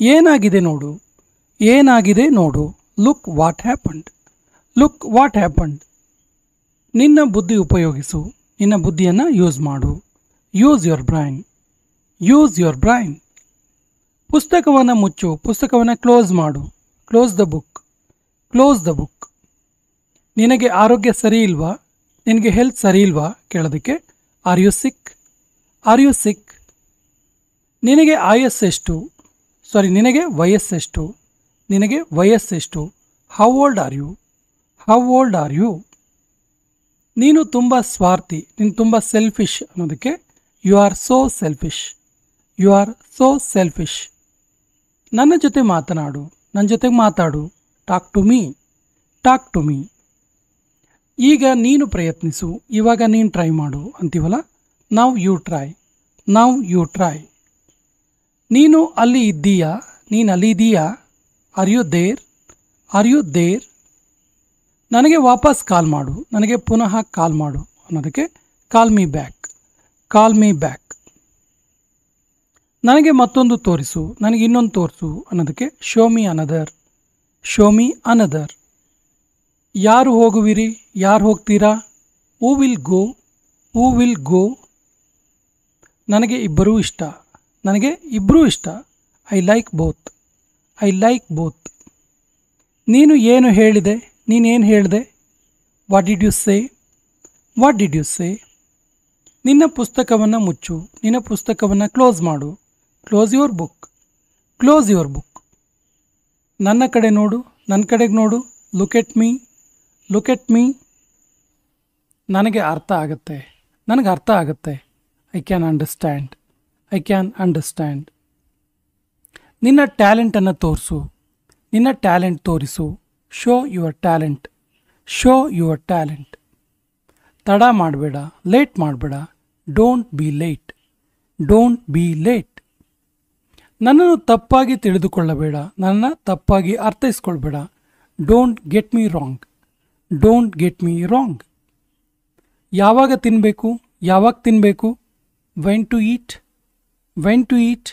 ಏನಾಗಿದೆ ನೋಡು, ಏನಾಗಿದೆ ನೋಡು. Look what happened, look what happened. ನಿನ್ನ ಬುದ್ಧಿ ಉಪಯೋಗಿಸು, ನಿನ್ನ ಬುದ್ಧಿಯನ್ನು ಯೂಸ್ ಮಾಡು. Use your brain, use your brain. ಪುಸ್ತಕವನ್ನು ಮುಚ್ಚು, ಪುಸ್ತಕವನ್ನು ಕ್ಲೋಸ್ ಮಾಡು. Close the book, close the book. ನಿನಗೆ ಆರೋಗ್ಯ ಸರಿ ಇಲ್ವಾ, ನಿನಗೆ ಹೆಲ್ತ್ ಸರಿ ಇಲ್ವಾ ಕೇಳೋದಕ್ಕೆ are you sick, are you sick. ನಿನಗೆ ಆಯಸ್ಸೆಷ್ಟು, ನಿನಗೆ ವಯಸ್ಸೆಷ್ಟು, ನಿನಗೆ ವಯಸ್ಸೆಷ್ಟು. How old are you, how old are you. ನೀನು ತುಂಬ ಸ್ವಾರ್ಥಿ, ನೀನು ತುಂಬ ಸೆಲ್ಫಿಶ್ ಅನ್ನೋದಕ್ಕೆ you are so selfish, you are so selfish. ನನ್ನ ಜೊತೆ ಮಾತನಾಡು, ನನ್ನ ಜೊತೆಗೆ ಮಾತಾಡು. Talk to me, talk to me. ಈಗ ನೀನು ಪ್ರಯತ್ನಿಸು, ಇವಾಗ ನೀನು ಟ್ರೈ ಮಾಡು ಅಂತೀವಲ್ಲ. Now you try, now you try. ನೀನು ಅಲ್ಲಿ ಇದ್ದೀಯಾ, ನೀನು ಅಲ್ಲಿ ಇದೀಯಾ. Are you there, are you there. ನನಗೆ ವಾಪಸ್ ಕಾಲ್ ಮಾಡು, ನನಗೆ ಪುನಃ ಕಾಲ್ ಮಾಡು ಅನ್ನೋದಕ್ಕೆ call me back, call me back. ನನಗೆ ಮತ್ತೊಂದು ತೋರಿಸು, ನನಗೆ ಇನ್ನೊಂದು ತೋರಿಸು ಅನ್ನೋದಕ್ಕೆ show me another, show me another. ಯಾರು ಹೋಗುವಿರಿ, ಯಾರು ಹೋಗ್ತೀರಾ. Who will go, who will go. ನನಗೆ ಇಬ್ಬರೂ ಇಷ್ಟ, ನನಗೆ ಇಬ್ಬರೂ ಇಷ್ಟ. I like both, I like both. ನೀನು ಏನು ಹೇಳಿದೆ, ನೀನೇನು ಹೇಳಿದೆ. What did you say, what did you say. ನಿನ್ನ ಪುಸ್ತಕವನ್ನು ಮುಚ್ಚು, ನಿನ್ನ ಪುಸ್ತಕವನ್ನು ಕ್ಲೋಸ್ ಮಾಡು. Close your book, close your book. ನನ್ನ ಕಡೆ ನೋಡು, ನನ್ನ ಕಡೆಗೆ ನೋಡು. Look at me, look at me. ನನಗೆ ಅರ್ಥ ಆಗುತ್ತೆ, ನನಗೆ ಅರ್ಥ ಆಗುತ್ತೆ. I can understand, I can understand. ನಿನ್ನ ಟ್ಯಾಲೆಂಟನ್ನು ತೋರಿಸು, ನಿನ್ನ ಟ್ಯಾಲೆಂಟ್ ತೋರಿಸು. Show your talent, show your talent. ತಡ ಮಾಡಬೇಡ, ಲೇಟ್ ಮಾಡಬೇಡ. Don't be late, don't be late. ನನ್ನನ್ನು ತಪ್ಪಾಗಿ ತಿಳಿದುಕೊಳ್ಳಬೇಡ, ನನ್ನನ್ನು ತಪ್ಪಾಗಿ ಅರ್ಥೈಸ್ಕೊಳ್ಬೇಡ. Don't get me wrong, don't get me wrong. ಯಾವಾಗ ತಿನ್ನಬೇಕು, ಯಾವಾಗ ತಿನ್ನಬೇಕು. When to eat, when to eat.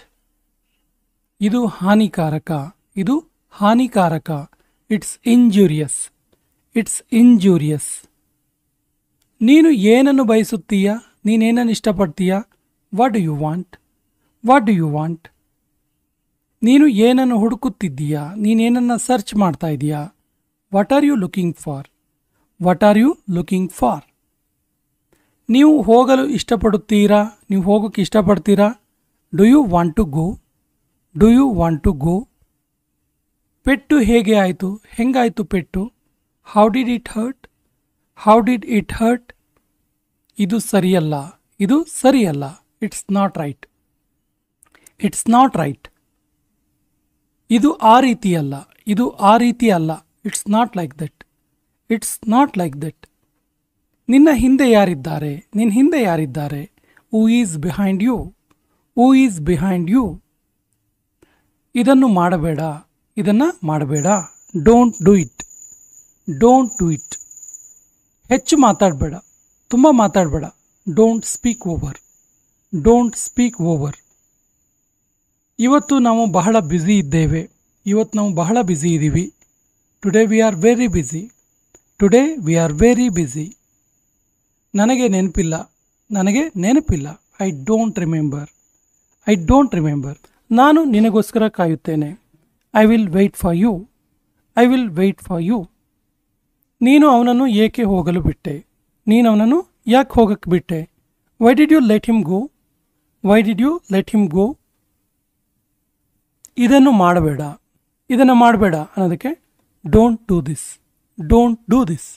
ಇದು ಹಾನಿಕಾರಕ, ಇದು ಹಾನಿಕಾರಕ. It's injurious, it's injurious. ನೀನು ಏನನ್ನು ಬಯಸುತ್ತೀಯಾ, ನೀನೇನನ್ನು ಇಷ್ಟಪಡ್ತೀಯಾ. What do you want, what do you want. ನೀನು ಏನನ್ನು ಹುಡುಕುತ್ತಿದ್ದೀಯಾ, ನೀನೇನನ್ನು ಸರ್ಚ್ ಮಾಡ್ತಾ ಇದೀಯಾ. What are you looking for, what are you looking for. ನೀವು ಹೋಗಲು ಇಷ್ಟಪಡುತ್ತೀರಾ, ನೀವು ಹೋಗೋಕ್ಕೆ ಇಷ್ಟಪಡ್ತೀರಾ. Do you want to go, do you want to go. ಪೆಟ್ಟು ಹೇಗೆ ಆಯಿತು, ಹೆಂಗಾಯಿತು ಪೆಟ್ಟು. How did it hurt, how did it hurt. ಇದು ಸರಿಯಲ್ಲ, ಇದು ಸರಿಯಲ್ಲ. It's not right, it's not right. ಇದು ಆ ರೀತಿಯಲ್ಲ, ಇದು ಆ ರೀತಿ ಅಲ್ಲ. It's not like that, it's not like that. ನಿನ್ನ ಹಿಂದೆ ಯಾರಿದ್ದಾರೆ, ನಿನ್ನ ಹಿಂದೆ ಯಾರಿದ್ದಾರೆ. Who is behind you, who is behind you. ಇದನ್ನು ಮಾಡಬೇಡ, ಇದನ್ನು ಮಾಡಬೇಡ. Don't do it, don't do it. ಹೆಚ್ಚು ಮಾತಾಡಬೇಡ, ತುಂಬ ಮಾತಾಡಬೇಡ. Don't speak over, don't speak over. ಇವತ್ತು ನಾವು ಬಹಳ ಬ್ಯುಸಿ ಇದ್ದೇವೆ, ಇವತ್ತು ನಾವು ಬಹಳ ಬ್ಯುಸಿ ಇದ್ದೀವಿ. Today we are very busy, today we are very busy. ನನಗೆ ನೆನಪಿಲ್ಲ, ನನಗೆ ನೆನಪಿಲ್ಲ. I don't remember, I don't remember. ನಾನು ನಿನಗೋಸ್ಕರ ಕಾಯುತ್ತೇನೆ. I will wait for you, I will wait for you. ನೀನು ಅವನನ್ನು ಏಕೆ ಹೋಗಲು ಬಿಟ್ಟೆ, ನೀನು ಅವನನ್ನು ಯಾಕೆ ಹೋಗಕ್ಕೆ ಬಿಟ್ಟೆ. Why did you let him go, why did you let him go. ಇದನ್ನು ಮಾಡಬೇಡ, ಇದನ್ನು ಮಾಡಬೇಡ ಅನ್ನೋದಕ್ಕೆ don't do this, don't do this.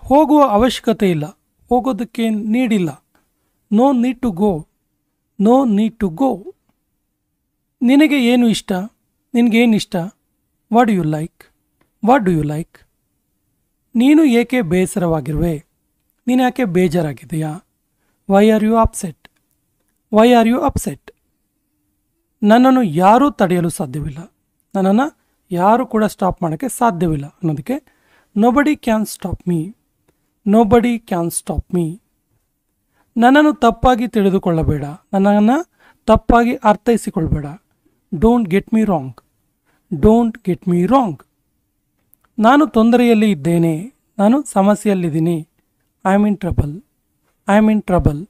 ಹೋಗುವ ಅವಶ್ಯಕತೆ ಇಲ್ಲ, ಹೋಗೋದಕ್ಕೆ ನೀಡಿಲ್ಲ. No need to go, no need to go. ನಿನಗೆ ಏನು ಇಷ್ಟ, ನಿನಗೇನು ಇಷ್ಟ. What do you like, what do you like. ನೀನು ಏಕೆ ಬೇಸರವಾಗಿರುವೆ, ನೀನು ಯಾಕೆ ಬೇಜಾರಾಗಿದೆಯಾ. Why are you upset, why are you upset. ನನ್ನನ್ನು ಯಾರೂ ತಡೆಯಲು ಸಾಧ್ಯವಿಲ್ಲ, ನನ್ನನ್ನು ಯಾರೂ ಕೂಡ ಸ್ಟಾಪ್ ಮಾಡೋಕ್ಕೆ ಸಾಧ್ಯವಿಲ್ಲ ಅನ್ನೋದಕ್ಕೆ nobody can stop me, nobody can stop me. ನನ್ನನ್ನು ತಪ್ಪಾಗಿ ತಿಳಿದುಕೊಳ್ಳಬೇಡ, ನನ್ನನ್ನು ತಪ್ಪಾಗಿ ಅರ್ಥೈಸಿಕೊಳ್ಬೇಡ. Don't get me wrong. Don't get me wrong. ನಾನು ತೊಂದರೆಯಲ್ಲಿ ಇದ್ದೇನೆ. ನಾನು ಸಮಸ್ಯೆಯಲ್ಲಿದ್ದೀನಿ. I am in trouble. I am in trouble.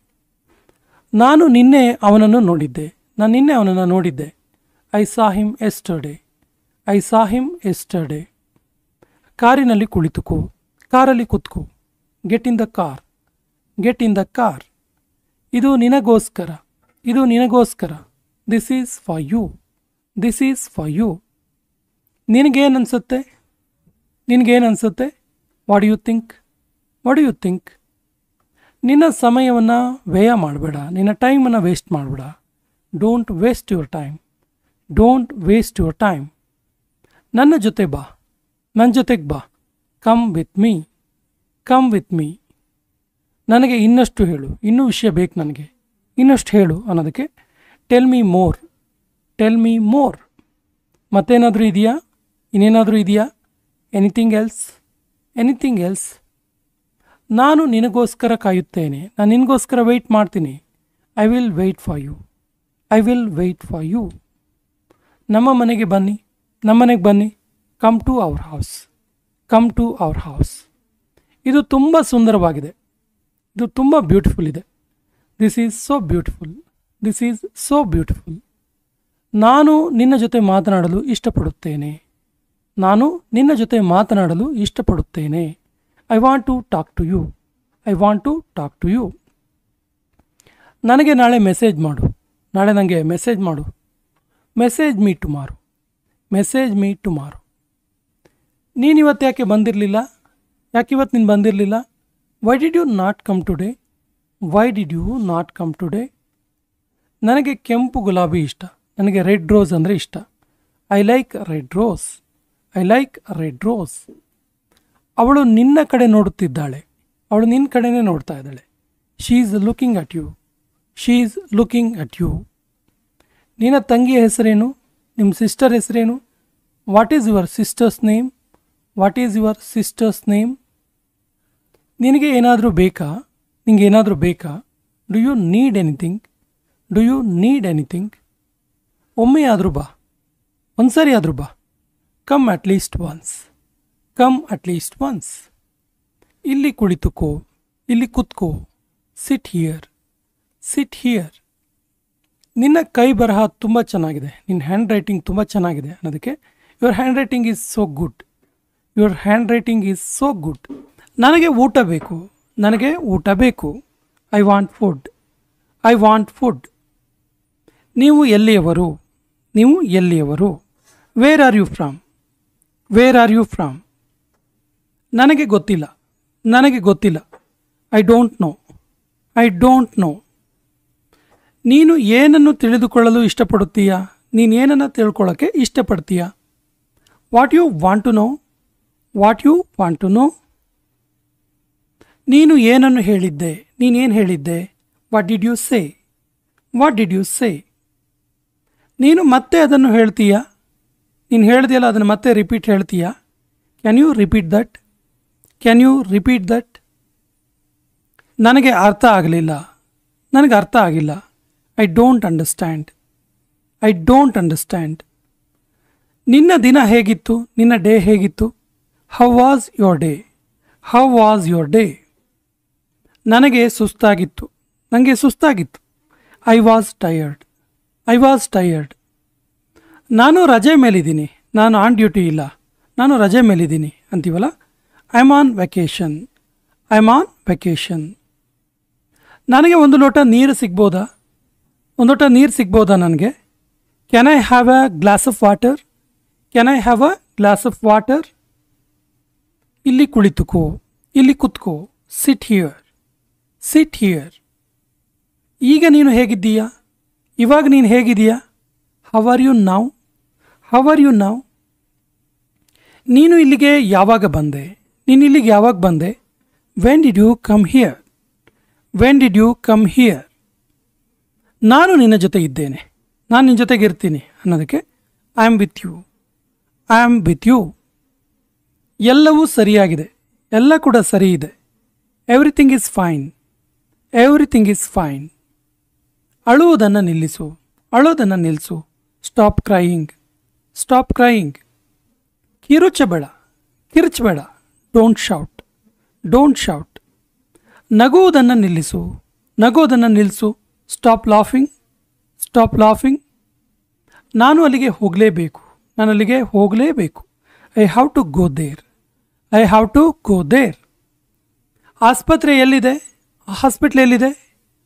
ನಾನು ನಿನ್ನೆ ಅವನನ್ನು ನೋಡಿದ್ದೆ. ನಾನು ನಿನ್ನೆ ಅವನನ್ನು ನೋಡಿದ್ದೆ. I saw him yesterday. I saw him yesterday. ಕಾರಿನಲ್ಲಿ ಕುಳಿತುಕೋ. ಕಾರಲ್ಲಿ ಕುತ್ಕೋ. Get in the car. Get in the car. ಇದು ನಿನಗೋಸ್ಕರ. ಇದು ನಿನಗೋಸ್ಕರ. This is for you. This is for you. ನಿನಗೇನನ್ಸುತ್ತೆ? ನಿನಗೇನನ್ಸುತ್ತೆ? What you think? What you think? ನಿನ್ನ ಸಮಯವನ್ನು ವ್ಯಯ ಮಾಡಬೇಡ. ನಿನ್ನ ಟೈಮನ್ನು ವೇಸ್ಟ್ ಮಾಡಬೇಡ. Don't waste your time. Don't waste your time. ನನ್ನ ಜೊತೆ ಬಾ. ನನ್ನ ಜೊತೆಗೆ ಬಾ. Come with me. Come with me. ನನಗೆ ಇನ್ನಷ್ಟು ಹೇಳು. ಇನ್ನೂ ವಿಷಯ ಬೇಕು ನನಗೆ. ಇನ್ನಷ್ಟು ಹೇಳು ಅನ್ನೋದಕ್ಕೆ tell me more. Tell me more. ಮತ್ತೇನಾದರೂ ಇದೆಯಾ? ಇನ್ನೇನಾದರೂ ಇದೆಯಾ? Anything else? Anything else? ನಾನು ನಿನಗೋಸ್ಕರ ಕಾಯುತ್ತೇನೆ. ನಾನು ನಿನಗೋಸ್ಕರ ವೆಯ್ಟ್ ಮಾಡ್ತೀನಿ. I will wait for you. I will wait for you. ನಮ್ಮ ಮನೆಗೆ ಬನ್ನಿ. ನಮ್ಮ ಮನೆಗೆ ಬನ್ನಿ. Come to our house. Come to our house. ಇದು ತುಂಬ ಸುಂದರವಾಗಿದೆ. ಇದು ತುಂಬ ಬ್ಯೂಟಿಫುಲ್ ಇದೆ. This is so beautiful. This is so beautiful. ನಾನು ನಿನ್ನ ಜೊತೆ ಮಾತನಾಡಲು ಇಷ್ಟಪಡುತ್ತೇನೆ. ನಾನು ನಿನ್ನ ಜೊತೆ ಮಾತನಾಡಲು ಇಷ್ಟಪಡುತ್ತೇನೆ. I want to talk to you. I want to talk to you. ನನಗೆ ನಾಳೆ ಮೆಸೇಜ್ ಮಾಡು. ನಾಳೆ ನನಗೆ ಮೆಸೇಜ್ ಮಾಡು. Message me tomorrow. Message me tomorrow. ನೀನಿವತ್ತು ಯಾಕೆ ಬಂದಿರಲಿಲ್ಲ? ಯಾಕಿವತ್ತು ನೀನು ಬಂದಿರಲಿಲ್ಲ? Why did you not come today? Why did you not come today? ನನಗೆ ಕೆಂಪು ಗುಲಾಬಿ ಇಷ್ಟ. ನನಗೆ ರೆಡ್ ರೋಸ್ ಅಂದರೆ ಇಷ್ಟ. I like red rose. I like red rose. ಅವಳು ನಿನ್ನ ಕಡೆ ನೋಡುತ್ತಿದ್ದಾಳೆ. ಅವಳು ನಿನ್ನ ಕಡೆನೇ ನೋಡ್ತಾ ಇದ್ದಾಳೆ. She is looking at you. She is looking at you. ನಿನ್ನ ತಂಗಿಯ ಹೆಸರೇನು? ನಿಮ್ಮ ಸಿಸ್ಟರ್ ಹೆಸರೇನು? What is your sister's name? What is your sister's name? ನಿನಗೆ ಏನಾದರೂ ಬೇಕಾ? ನಿನಗೆ ಏನಾದರೂ ಬೇಕಾ? Do you need anything? Do you need anything? ಒಮ್ಮೆ ಆದರೂ ಬಾ. ಒಂದು ಸರಿ ಆದರೂ ಬಾ. Come at least once. Come at least once. ಇಲ್ಲಿ ಕುಳಿತುಕೋ. ಇಲ್ಲಿ ಕುತ್ಕೋ. Sit here. Sit here. ನಿನ್ನ ಕೈ ಬರಹ ತುಂಬ ಚೆನ್ನಾಗಿದೆ. ನಿನ್ನ ಹ್ಯಾಂಡ್ ರೈಟಿಂಗ್ ತುಂಬ ಚೆನ್ನಾಗಿದೆ ಅನ್ನೋದಕ್ಕೆ your handwriting is so good. Your handwriting is so good. ನನಗೆ ಊಟ ಬೇಕು. ನನಗೆ ಊಟ ಬೇಕು. I want food. I want food. ನೀವು ಎಲ್ಲಿಯವರು? ನೀವು ಎಲ್ಲಿಯವರು? Where are you from? Where are you from? ನನಗೆ ಗೊತ್ತಿಲ್ಲ. ನನಗೆ ಗೊತ್ತಿಲ್ಲ. I don't know. I don't know. ನೀನು ಏನನ್ನು ತಿಳಿದುಕೊಳ್ಳಲು ಇಷ್ಟಪಡುತ್ತೀಯಾ? ನೀನು ಏನನ್ನು ತಿಳ್ಕೊಳ್ಳೋಕ್ಕೆ ಇಷ್ಟಪಡ್ತೀಯಾ? What you want to know? What you want to know? ನೀನು ಏನನ್ನು ಹೇಳಿದ್ದೆ? ನೀನೇನು ಹೇಳಿದ್ದೆ? What did you say? What did you say? ನೀನು ಮತ್ತೆ ಅದನ್ನು ಹೇಳ್ತೀಯಾ? ನೀನು ಹೇಳ್ದೆಯಲ್ಲ ಅದನ್ನು ಮತ್ತೆ ರಿಪೀಟ್ ಹೇಳ್ತೀಯಾ? Can you repeat that? Can you repeat that? ನನಗೆ ಅರ್ಥ ಆಗಲಿಲ್ಲ. ನನಗೆ ಅರ್ಥ ಆಗಿಲ್ಲ. I don't understand. I don't understand. ನಿನ್ನ ದಿನ ಹೇಗಿತ್ತು? ನಿನ್ನ ಡೇ ಹೇಗಿತ್ತು? How was your day? How was your day? ನನಗೆ ಸುಸ್ತಾಗಿತ್ತು. ನನಗೆ ಸುಸ್ತಾಗಿತ್ತು. I was tired. I was tired. ನಾನು ರಜೆ ಮೇಲಿದ್ದೀನಿ. ನಾನು ಆನ್ ಡ್ಯೂಟಿ ಇಲ್ಲ. ನಾನು ರಜೆ ಮೇಲಿದ್ದೀನಿ ಅಂತೀವಲ್ಲ. I am on vacation. I am on vacation. ನನಗೆ ಒಂದು ಲೋಟ ನೀರು ಸಿಗ್ಬೋದಾ? ಒಂದು ಲೋಟ ನೀರು ಸಿಗ್ಬೋದಾ ನನಗೆ? Can I have a glass of water? Can I have a glass of water? ಇಲ್ಲಿ ಕುಳಿತುಕೋ. ಇಲ್ಲಿ ಕುತ್ಕೋ. Sit here. Sit here. ಈಗ ನೀನು ಹೇಗಿದ್ದೀಯಾ? ಇವಾಗ ನೀನು ಹೇಗಿದೆಯಾ? How are you now? How are you now? ನೀನು ಇಲ್ಲಿಗೆ ಯಾವಾಗ ಬಂದೆ? ನೀನು ಇಲ್ಲಿಗೆ ಯಾವಾಗ ಬಂದೆ? When did you come here? When did you come here? ನಾನು ನಿನ್ನ ಜೊತೆ ಇದ್ದೇನೆ. ನಾನು ನಿನ್ನ ಜೊತೆಗೆ ಇರ್ತೀನಿ ಅನ್ನೋದಕ್ಕೆ I am with you. I am with you. ಎಲ್ಲವೂ ಸರಿಯಾಗಿದೆ. ಎಲ್ಲ ಕೂಡ ಸರಿ ಇದೆ. Everything is fine. Everything is fine. ಅಳುವುದನ್ನು ನಿಲ್ಲಿಸು. ಅಳೋದನ್ನು ನಿಲ್ಲಿಸು. Stop crying, stop crying. ಕಿರುಚಬೇಡ, ಕಿರುಚಬೇಡ. Don't shout, don't shout. ನಗುವುದನ್ನು ನಿಲ್ಲಿಸು, ನಗುವುದನ್ನು ನಿಲ್ಲಿಸು. Stop laughing, stop laughing. ನಾನು ಅಲ್ಲಿಗೆ ಹೋಗಲೇಬೇಕು, ನಾನು ಅಲ್ಲಿಗೆ ಹೋಗಲೇಬೇಕು. I have to go there, I have to go there. ಆಸ್ಪತ್ರೆ ಎಲ್ಲಿದೆ? ಹಾಸ್ಪಿಟ್ಲ್ ಎಲ್ಲಿದೆ?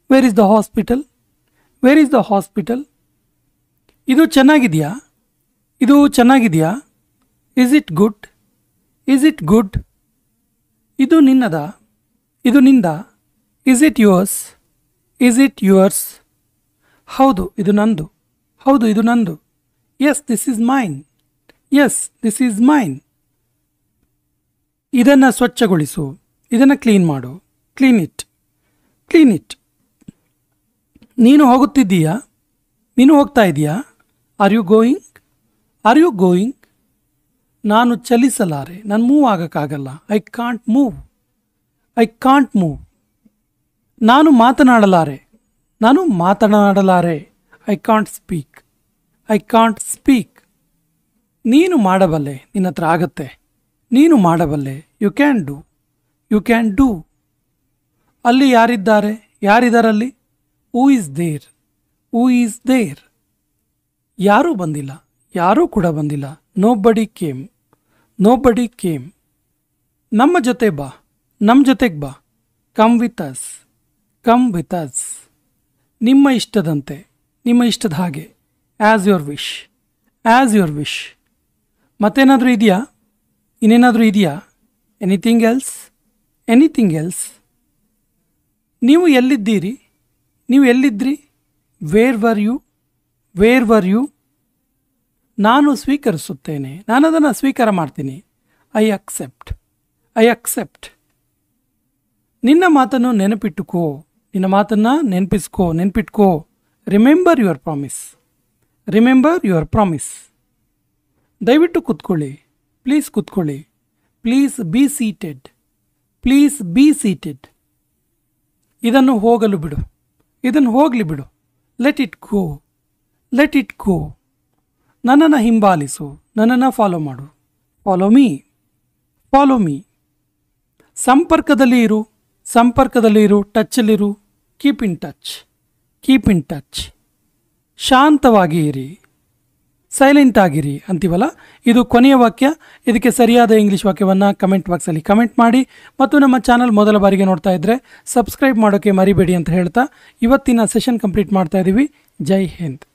Where is the hospital, where is the hospital. ಇದು ಚೆನ್ನಾಗಿದೆಯಾ? ಇದು ಚೆನ್ನಾಗಿದೆಯಾ? Is it good, is it good. ಇದು ನಿನ್ನದ? ಇದು ನಿಂದ? Is it yours, is it yours. ಹೌದು ಇದು ನಂದು, ಹೌದು ಇದು ನಂದು. Yes this is mine, yes this is mine. ಇದನ್ನು ಸ್ವಚ್ಛಗೊಳಿಸು, ಇದನ್ನು ಕ್ಲೀನ್ ಮಾಡು. Clean it, clean it. ನೀನು ಹೋಗುತ್ತಿದ್ದೀಯಾ? ನೀನು ಹೋಗ್ತಾ ಇದೆಯಾ? Are you going, are you going. ನಾನು ಚಲಿಸಲಾರೆ, ನಾನು ಮೂವ್ ಆಗೋಕ್ಕಾಗಲ್ಲ. I can't move, I can't move. ನಾನು ಮಾತನಾಡಲಾರೆ, ನಾನು ಮಾತನಾಡಲಾರೆ. I can't speak, I can't speak. ನೀನು ಮಾಡಬಲ್ಲೆ, ನಿನ್ನ ಹತ್ರ ಆಗತ್ತೆ. ನೀನು ಮಾಡಬಲ್ಲೆ. You can do, you can do. ಅಲ್ಲಿ ಯಾರಿದ್ದಾರೆ? ಯಾರಿದ್ದಾರಲ್ಲಿ? Who is there, who is there. ಯಾರೂ ಬಂದಿಲ್ಲ, ಯಾರೂ ಕೂಡ ಬಂದಿಲ್ಲ. ನೋ ಬಡಿ ಕೇಮ್, ನೋ ಬಡಿ ಕೇಮ್. ನಮ್ಮ ಜೊತೆ ಬಾ, ನಮ್ಮ ಜೊತೆಗೆ ಬಾ. Come with us, come with us. ನಿಮ್ಮ ಇಷ್ಟದಂತೆ, ನಿಮ್ಮ ಇಷ್ಟದ ಹಾಗೆ. As your wish, as your wish. ಮತ್ತೇನಾದರೂ ಇದೆಯಾ? ಇನ್ನೇನಾದರೂ ಇದೆಯಾ? Anything else, anything else. ನೀವು ಎಲ್ಲಿದ್ದೀರಿ? ನೀವು ಎಲ್ಲಿದ್ರಿ? Where were you, where were you. ನಾನು ಸ್ವೀಕರಿಸುತ್ತೇನೆ, ನಾನು ಅದನ್ನು ಸ್ವೀಕಾರ ಮಾಡ್ತೀನಿ. I accept, I accept. ನಿನ್ನ ಮಾತನ್ನು ನೆನಪಿಟ್ಟುಕೋ, ನಿನ್ನ ಮಾತನ್ನು ನೆನಪಿಸ್ಕೋ, ನೆನಪಿಟ್ಕೋ. Remember your promise, remember your promise. ದಯವಿಟ್ಟು ಕೂತ್ಕೊಳ್ಳಿ, ಪ್ಲೀಸ್ ಕೂತ್ಕೊಳ್ಳಿ. Please be seated, please be seated. ಇದನ್ನು ಹೋಗಲು ಬಿಡು, ಇದನ್ನು ಹೋಗಲಿ ಬಿಡು. Let it go, let it go. ನನ್ನನ್ನು ಹಿಂಬಾಲಿಸು, ನನ್ನನ್ನು ಫಾಲೋ ಮಾಡು. Follow me, follow me. ಸಂಪರ್ಕದಲ್ಲಿ ಇರು, ಸಂಪರ್ಕದಲ್ಲಿ ಇರು. ಟಚ್ಚಲ್ಲಿರು. Keep in touch, keep in touch. ಶಾಂತವಾಗಿ ಇರಿ, ಸೈಲೆಂಟ್ ಆಗಿರಿ ಅಂತೀವಲ್ಲ, ಇದು ಕೊನೆಯ ವಾಕ್ಯ. ಇದಕ್ಕೆ ಸರಿಯಾದ ಇಂಗ್ಲೀಷ್ ವಾಕ್ಯವನ್ನು ಕಮೆಂಟ್ ಬಾಕ್ಸಲ್ಲಿ ಕಮೆಂಟ್ ಮಾಡಿ. ಮತ್ತು ನಮ್ಮ ಚಾನಲ್ ಮೊದಲ ಬಾರಿಗೆ ನೋಡ್ತಾ ಇದ್ದರೆ ಸಬ್ಸ್ಕ್ರೈಬ್ ಮಾಡೋಕ್ಕೆ ಮರಿಬೇಡಿ ಅಂತ ಹೇಳ್ತಾ ಇವತ್ತಿನ ಸೆಷನ್ ಕಂಪ್ಲೀಟ್ ಮಾಡ್ತಾ ಇದ್ದೀವಿ. ಜೈ ಹಿಂದ್.